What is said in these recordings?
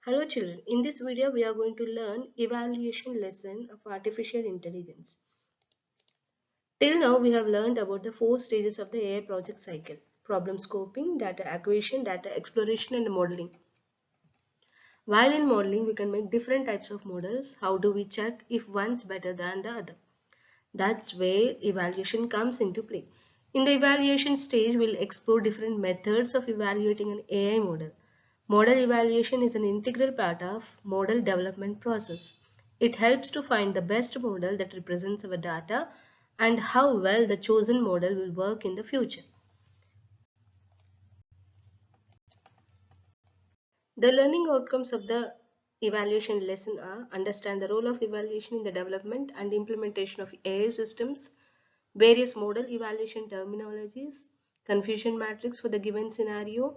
Hello children, in this video we are going to learn evaluation lesson of artificial intelligence. Till now we have learned about the four stages of the AI project cycle: problem scoping, data acquisition, data exploration and modeling. While in modeling we can make different types of models. How do we check if one's better than the other? That's where evaluation comes into play. In the evaluation stage, we'll explore different methods of evaluating an AI model. Model evaluation is an integral part of model development process. It helps to find the best model that represents our data and how well the chosen model will work in the future. The learning outcomes of the evaluation lesson are: understand the role of evaluation in the development and implementation of AI systems, various model evaluation terminologies, confusion matrix for the given scenario,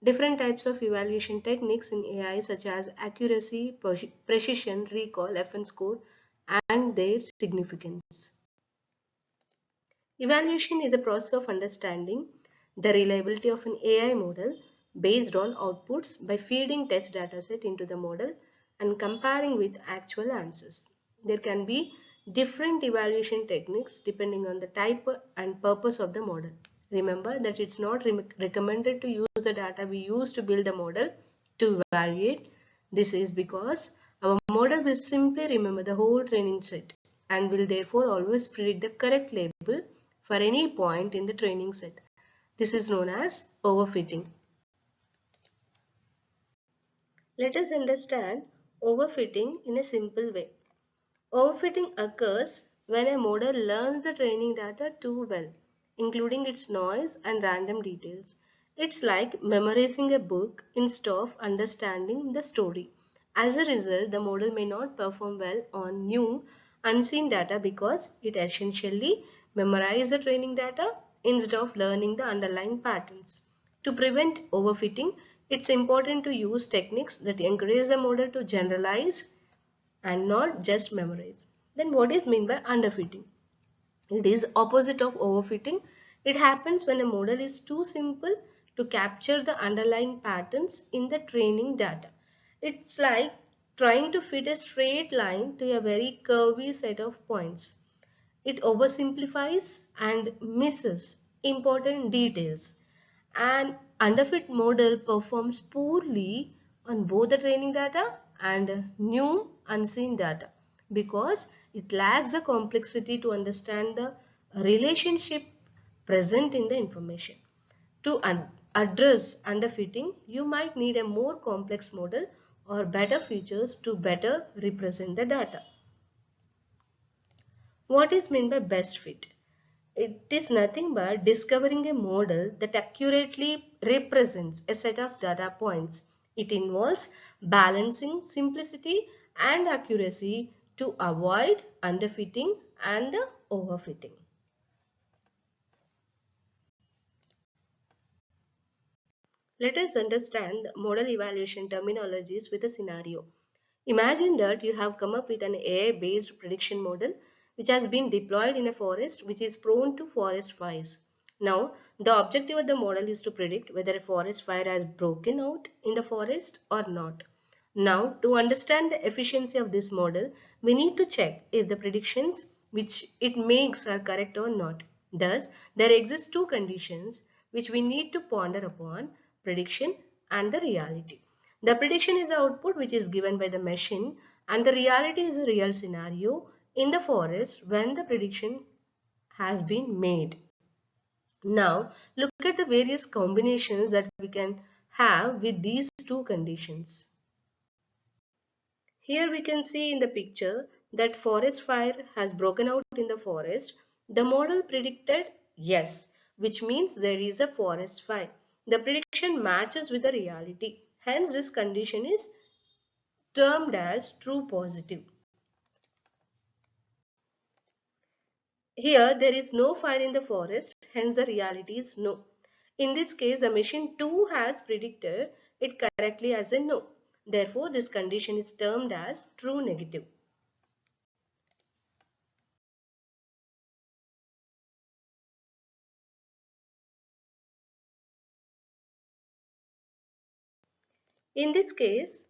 different types of evaluation techniques in AI such as accuracy, precision, recall, FN score, and their significance. Evaluation is a process of understanding the reliability of an AI model based on outputs by feeding test dataset into the model and comparing with actual answers. There can be different evaluation techniques depending on the type and purpose of the model. Remember that it's not recommended to use the data we use to build the model to evaluate. This is because our model will simply remember the whole training set and will therefore always predict the correct label for any point in the training set. This is known as overfitting. Let us understand overfitting in a simple way. Overfitting occurs when a model learns the training data too well, including its noise and random details. It's like memorizing a book instead of understanding the story. As a result, the model may not perform well on new, unseen data because it essentially memorized the training data instead of learning the underlying patterns. To prevent overfitting, it's important to use techniques that encourage the model to generalize and not just memorize. Then what is meant by underfitting? It is opposite of overfitting. It happens when a model is too simple to capture the underlying patterns in the training data. It's like trying to fit a straight line to a very curvy set of points. It oversimplifies and misses important details. An underfit model performs poorly on both the training data and new unseen data because it lacks the complexity to understand the relationship present in the information. To address underfitting, you might need a more complex model or better features to better represent the data. What is meant by best fit? It is nothing but discovering a model that accurately represents a set of data points. It involves balancing simplicity and accuracy to avoid underfitting and overfitting. Let us understand model evaluation terminologies with a scenario. Imagine that you have come up with an AI-based prediction model which has been deployed in a forest which is prone to forest fires. Now, the objective of the model is to predict whether a forest fire has broken out in the forest or not. Now, to understand the efficiency of this model, we need to check if the predictions which it makes are correct or not. Thus, there exist two conditions which we need to ponder upon: prediction and the reality. The prediction is the output which is given by the machine, and the reality is a real scenario in the forest when the prediction has been made. Now, look at the various combinations that we can have with these two conditions. Here we can see in the picture that forest fire has broken out in the forest. The model predicted yes, which means there is a forest fire. The prediction matches with the reality. Hence, this condition is termed as true positive. Here, there is no fire in the forest, hence the reality is no. In this case, the machine too has predicted it correctly as a no. Therefore, this condition is termed as true negative. In this case,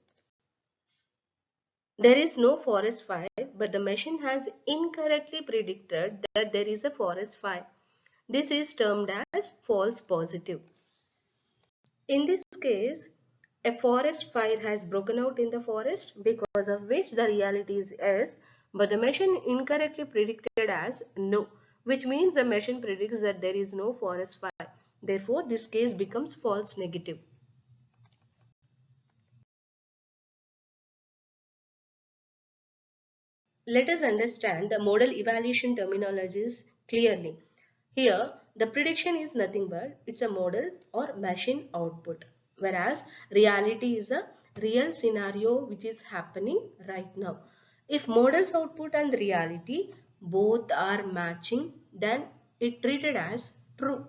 There is no forest fire, but the machine has incorrectly predicted that there is a forest fire. This is termed as false positive. In this case, a forest fire has broken out in the forest, because of which the reality is yes, but the machine incorrectly predicted as no, which means the machine predicts that there is no forest fire. Therefore, this case becomes false negative. Let us understand the model evaluation terminologies clearly. Here, the prediction is nothing but it's a model or machine output, whereas reality is a real scenario which is happening right now. If model's output and reality both are matching, then it treated as true.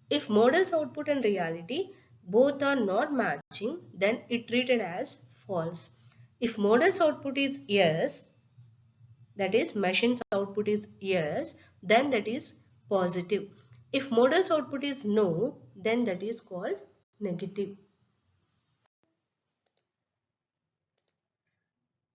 If model's output and reality both are not matching, then it treated as false. If model's output is yes, that is machine's output is yes, then that is positive. If model's output is no, then that is called negative.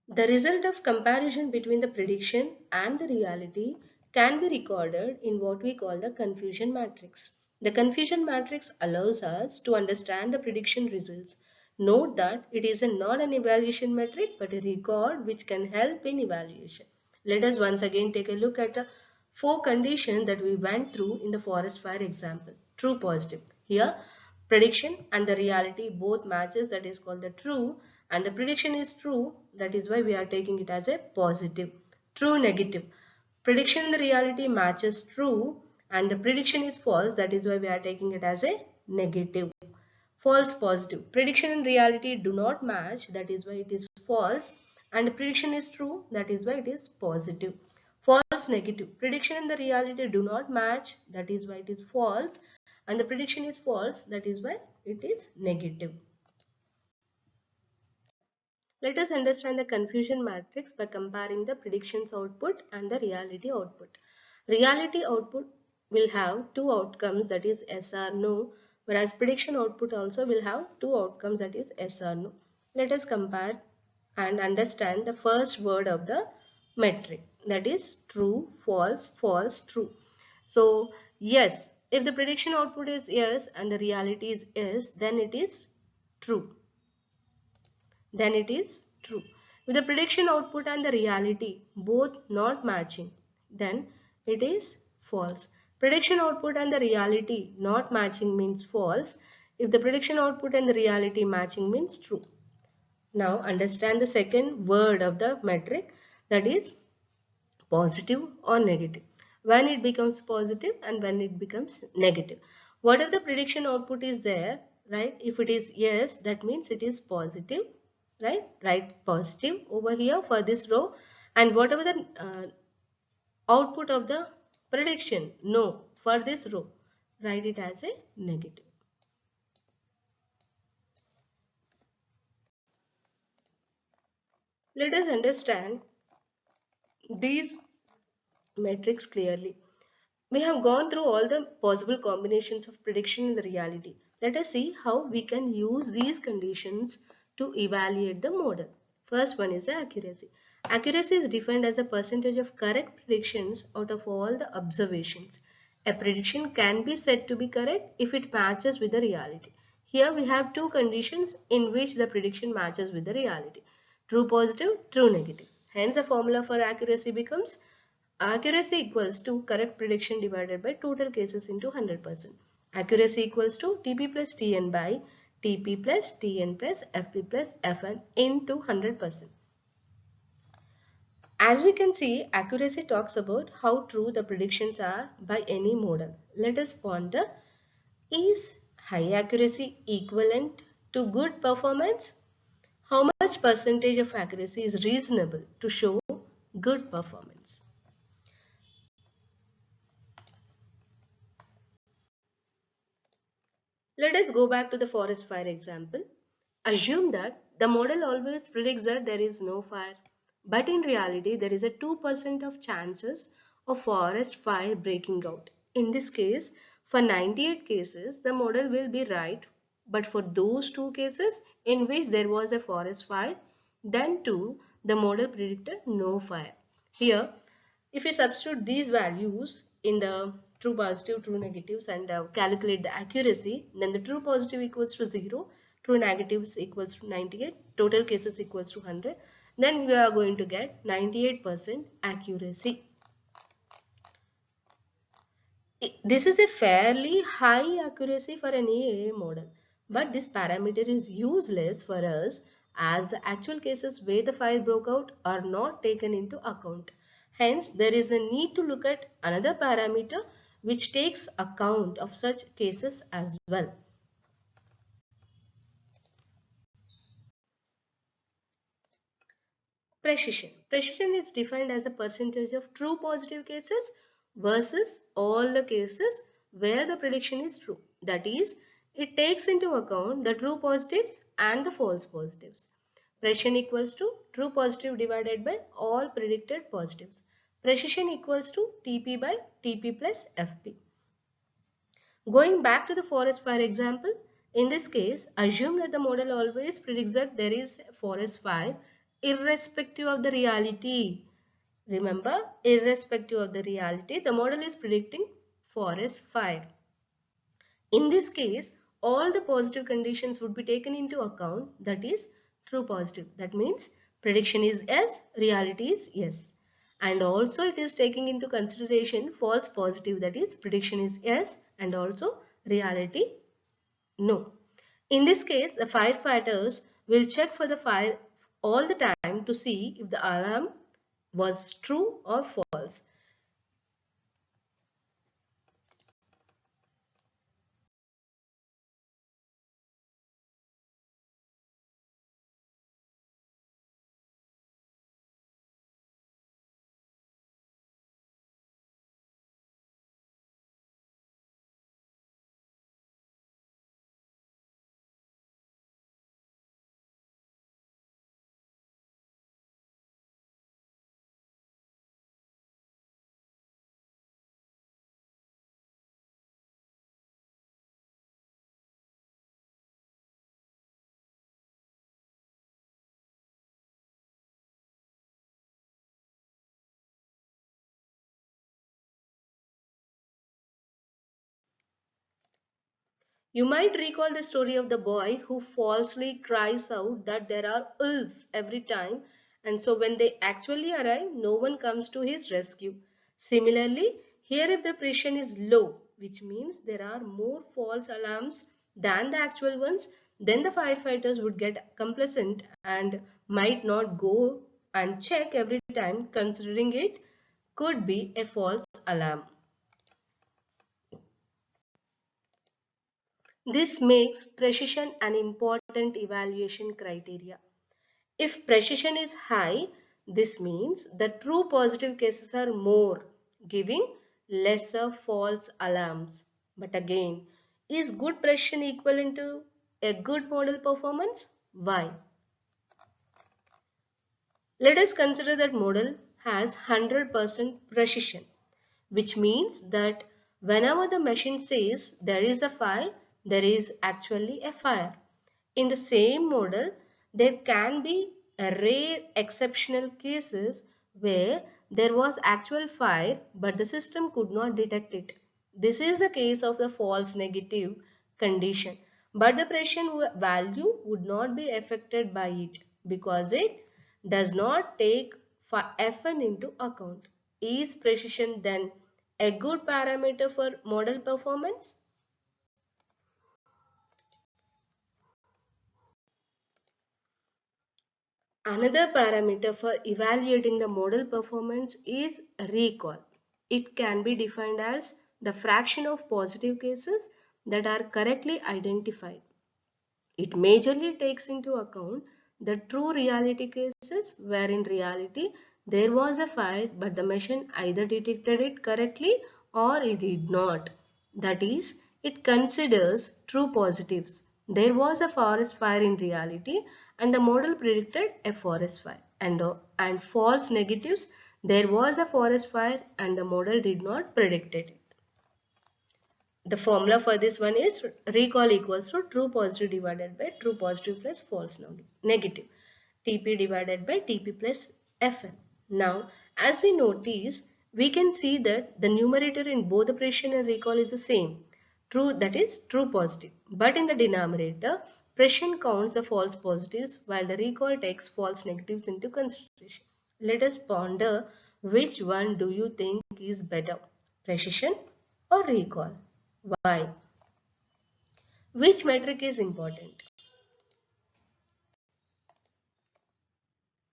The result of comparison between the prediction and the reality can be recorded in what we call the confusion matrix. The confusion matrix allows us to understand the prediction results. Note that it is not an evaluation metric but a record which can help in evaluation. Let us once again take a look at the four conditions that we went through in the forest fire example. True, positive. Here, prediction and the reality both matches, that is called the true, and the prediction is true, that is why we are taking it as a positive. True, negative. Prediction and the reality matches true and the prediction is false, that is why we are taking it as a negative. False, positive. Prediction and reality do not match, that is why it is false, and prediction is true, that is why it is positive. False, negative. Prediction and the reality do not match, that is why it is false, and the prediction is false, that is why it is negative. Let us understand the confusion matrix by comparing the predictions output and the reality output. Reality output will have two outcomes, that is yes or no, whereas prediction output also will have two outcomes, that is yes or no. Let us compare and understand the first word of the metric, that is true, false, false, true. So yes, if the prediction output is yes and the reality is yes, then it is true. Then it is true. If the prediction output and the reality both not matching, then it is false. Prediction output and the reality not matching means false. If the prediction output and the reality matching means true. Now understand the second word of the metric, that is positive or negative. When it becomes positive and when it becomes negative. What if the prediction output is there, right? If it is yes, that means it is positive, right? Write positive over here for this row. And whatever the output of the prediction, no, for this row, write it as a negative. Let us understand these metrics clearly. We have gone through all the possible combinations of prediction in the reality. Let us see how we can use these conditions to evaluate the model. First one is the accuracy. Accuracy is defined as a percentage of correct predictions out of all the observations. A prediction can be said to be correct if it matches with the reality. Here we have two conditions in which the prediction matches with the reality. True positive, true negative. Hence the formula for accuracy becomes accuracy equals to correct prediction divided by total cases into 100%. Accuracy equals to TP plus TN by TP plus TN plus FP plus FN into 100%. As we can see, accuracy talks about how true the predictions are by any model. Let us ponder, is high accuracy equivalent to good performance? How much percentage of accuracy is reasonable to show good performance? Let us go back to the forest fire example. Assume that the model always predicts that there is no fire, but in reality there is a 2% of chances of forest fire breaking out. In this case, for 98 cases, the model will be right, but for those two cases in which there was a forest fire, then too the model predicted no fire. Here, if you substitute these values in the true positive, true negatives and calculate the accuracy, then the true positive equals to 0, true negatives equals to 98, total cases equals to 100. Then we are going to get 98% accuracy. This is a fairly high accuracy for an AA model, but this parameter is useless for us as the actual cases where the fire broke out are not taken into account. Hence, there is a need to look at another parameter which takes account of such cases as well. Precision. Precision is defined as a percentage of true positive cases versus all the cases where the prediction is true. That is, it takes into account the true positives and the false positives. Precision equals to true positive divided by all predicted positives. Precision equals to TP by TP plus FP. Going back to the forest fire example, in this case, assume that the model always predicts that there is a forest fire irrespective of the reality. Remember, irrespective of the reality, the model is predicting forest fire. In this case, all the positive conditions would be taken into account, that is true positive. That means prediction is yes, reality is yes. And also it is taking into consideration false positive, that is prediction is yes and also reality no. In this case, the firefighters will check for the fire all the time to see if the alarm was true or false. You might recall the story of the boy who falsely cries out that there are wolves every time, and so when they actually arrive, no one comes to his rescue. Similarly, here if the precision is low, which means there are more false alarms than the actual ones, then the firefighters would get complacent and might not go and check every time, considering it could be a false alarm. This makes precision an important evaluation criteria. If precision is high, this means the true positive cases are more, giving lesser false alarms. But again, is good precision equivalent to a good model performance? Why? Let us consider that model has 100% precision, which means that whenever the machine says there is a fire, there is actually a fire. In the same model, there can be a rare exceptional cases where there was actual fire but the system could not detect it. This is the case of the false negative condition, but the precision value would not be affected by it because it does not take Fn into account. Is precision then a good parameter for model performance? Another parameter for evaluating the model performance is recall. It can be defined as the fraction of positive cases that are correctly identified. It majorly takes into account the true reality cases where in reality there was a fire but the machine either detected it correctly or it did not. That is, it considers true positives. There was a forest fire in reality and the model predicted a forest fire. And false negatives, there was a forest fire and the model did not predict it. The formula for this one is recall equals to true positive divided by true positive plus false negative. TP divided by TP plus Fn. Now, as we notice, we can see that the numerator in both the precision and recall is the same. True, that is true positive. But in the denominator, precision counts the false positives while the recall takes false negatives into consideration. Let us ponder which one do you think is better, precision or recall? Why? Which metric is important?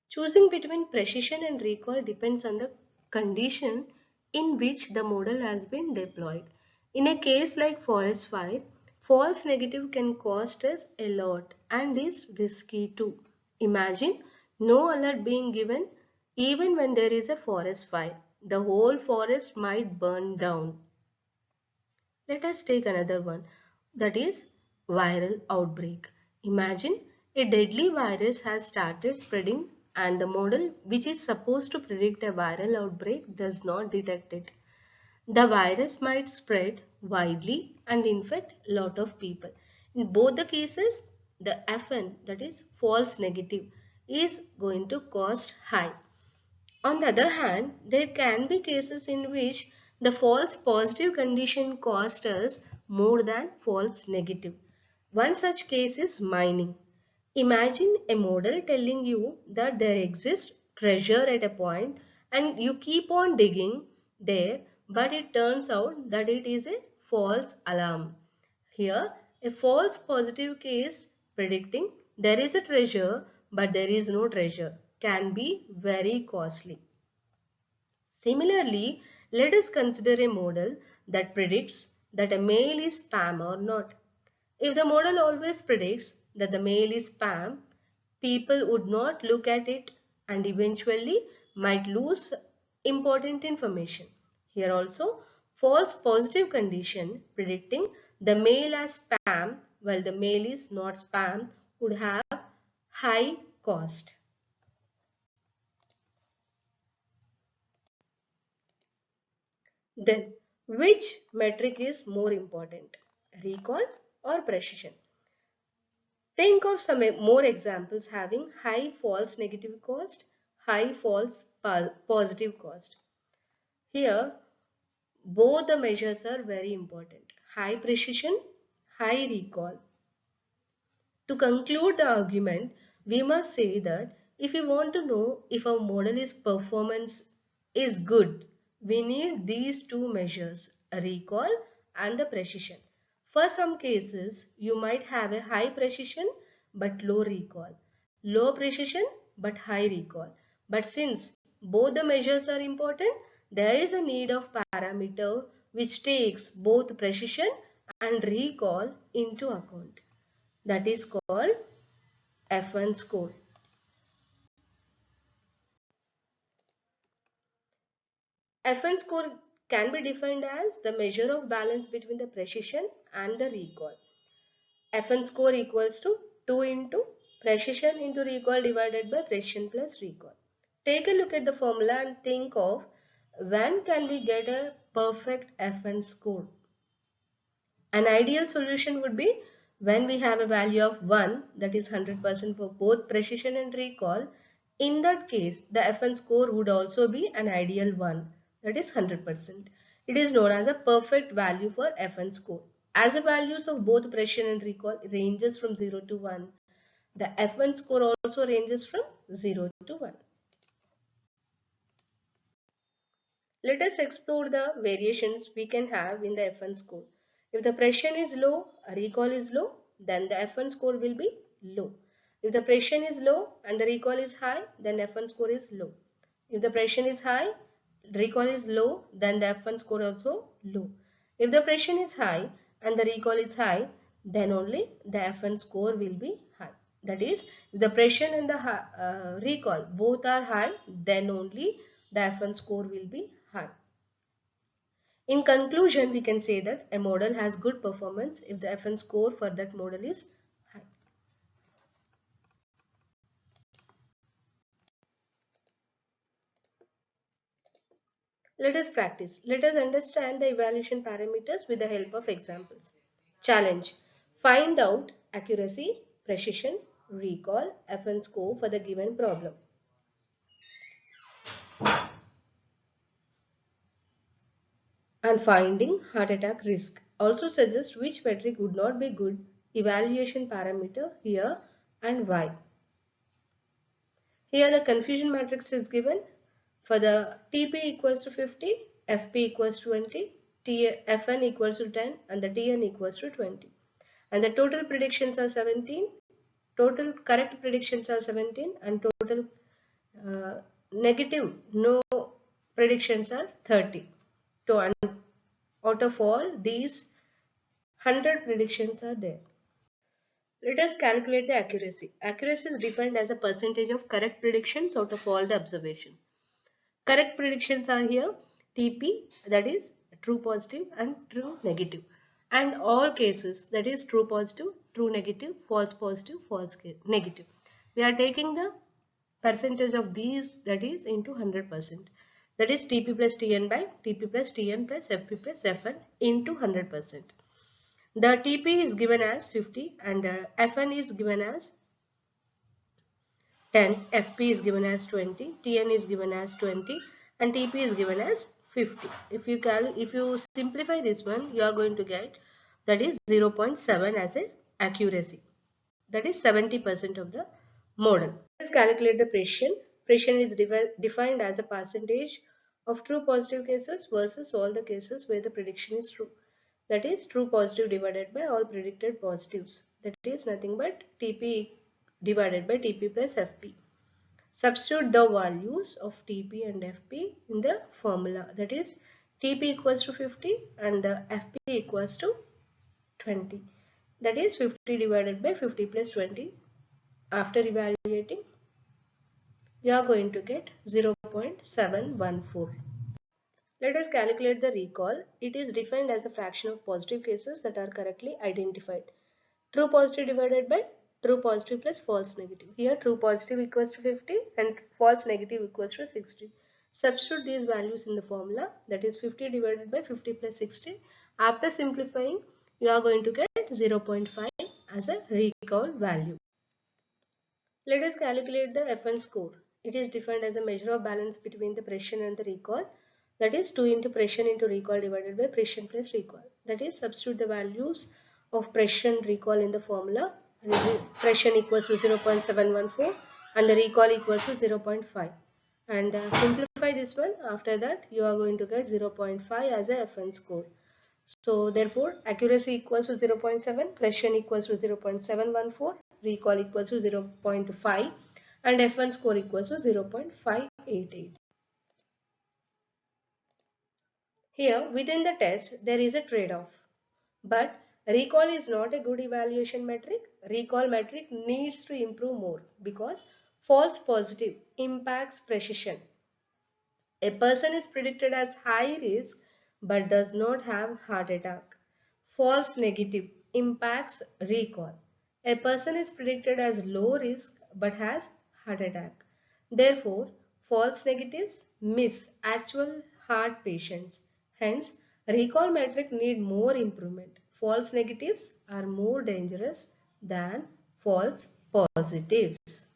Choosing between precision and recall depends on the condition in which the model has been deployed. In a case like forest fire, false negative can cost us a lot and is risky too. Imagine no alert being given even when there is a forest fire. The whole forest might burn down. Let us take another one, that is viral outbreak. Imagine a deadly virus has started spreading and the model which is supposed to predict a viral outbreak does not detect it. The virus might spread widely and infect a lot of people. In both the cases, the FN, that is false negative, is going to cost high. On the other hand, there can be cases in which the false positive condition costs us more than false negative. One such case is mining. Imagine a model telling you that there exists treasure at a point and you keep on digging there, but it turns out that it is a false alarm. Here, a false positive case predicting there is a treasure but there is no treasure can be very costly. Similarly, let us consider a model that predicts that a mail is spam or not. If the model always predicts that the mail is spam, people would not look at it and eventually might lose important information. Here also, false positive condition predicting the mail as spam while the mail is not spam would have high cost. Then, which metric is more important, recall or precision? Think of some more examples having high false negative cost, high false positive cost. Here, both the measures are very important. High precision, high recall. To conclude the argument, we must say that if we want to know if our model is performance is good, we need these two measures, a recall and the precision. For some cases, you might have a high precision but low recall, low precision but high recall. But since both the measures are important, there is a need of parameter which takes both precision and recall into account. That is called F1 score. F1 score can be defined as the measure of balance between the precision and the recall. F1 score equals to 2 into precision into recall divided by precision plus recall. Take a look at the formula and think of when can we get a perfect F1 score. An ideal solution would be when we have a value of 1, that is 100% for both precision and recall. In that case, the FN score would also be an ideal one, that is 100%. It is known as a perfect value for FN score. As the values of both precision and recall ranges from 0 to 1, the F1 score also ranges from 0 to 1. Let us explore the variations we can have in the F1 score. If the precision is low, recall is low, then the F1 score will be low. If the precision is low and the recall is high, then F1 score is low. If the precision is high, recall is low, then the F1 score also low. If the precision is high and the recall is high, then only the F1 score will be high. That is, if the precision and the recall both are high, then only the F1 score will be high. In conclusion, we can say that a model has good performance if the FN score for that model is high. Let us practice. Let us understand the evaluation parameters with the help of examples. Challenge. Find out accuracy, precision, recall, FN score for the given problem. And finding heart attack risk. Also suggest which metric would not be good evaluation parameter here and why. Here the confusion matrix is given for the TP equals to 50, FP equals to 20, FN equals to 10 and the TN equals to 20. And the total predictions are 17, total correct predictions are 17 and total negative no predictions are 30. So out of all these 100 predictions are there. Let us calculate the accuracy. Accuracy is defined as a percentage of correct predictions out of all the observation. Correct predictions are here TP, that is true positive and true negative, and all cases, that is true positive, true negative, false positive, false negative. We are taking the percentage of these, that is into 100%. That is TP plus TN by TP plus TN plus FP plus FN into 100%. The TP is given as 50 and FN is given as 10, FP is given as 20, TN is given as 20 and TP is given as 50. If you simplify this one, you are going to get that is 0.7 as a accuracy. That is 70% of the model. Let's calculate the precision. Precision is defined as a percentage of true positive cases versus all the cases where the prediction is true. That is true positive divided by all predicted positives. That is nothing but TP divided by TP plus FP. Substitute the values of TP and FP in the formula. That is TP equals to 50 and the FP equals to 20. That is 50 divided by 50 plus 20. After evaluating, you are going to get 0.714. Let us calculate the recall. It is defined as a fraction of positive cases that are correctly identified. True positive divided by true positive plus false negative. Here true positive equals to 50 and false negative equals to 60. Substitute these values in the formula, that is 50 divided by 50 plus 60. After simplifying, you are going to get 0.5 as a recall value. Let us calculate the FN score. It is defined as a measure of balance between the precision and the recall. That is 2 into precision into recall divided by precision plus recall. That is substitute the values of precision recall in the formula. Precision equals to 0.714 and the recall equals to 0.5. And simplify this one. After that you are going to get 0.5 as a FN score. So therefore accuracy equals to 0.7, precision equals to 0.714, recall equals to 0.5 and F1 score equals to 0.588. Here within the test there is a trade-off, but recall is not a good evaluation metric. Recall metric needs to improve more because false positive impacts precision. A person is predicted as high risk but does not have heart attack. False negative impacts recall. A person is predicted as low risk but has heart attack. Therefore, false negatives miss actual heart patients. Hence, recall metric need more improvement. False negatives are more dangerous than false positives.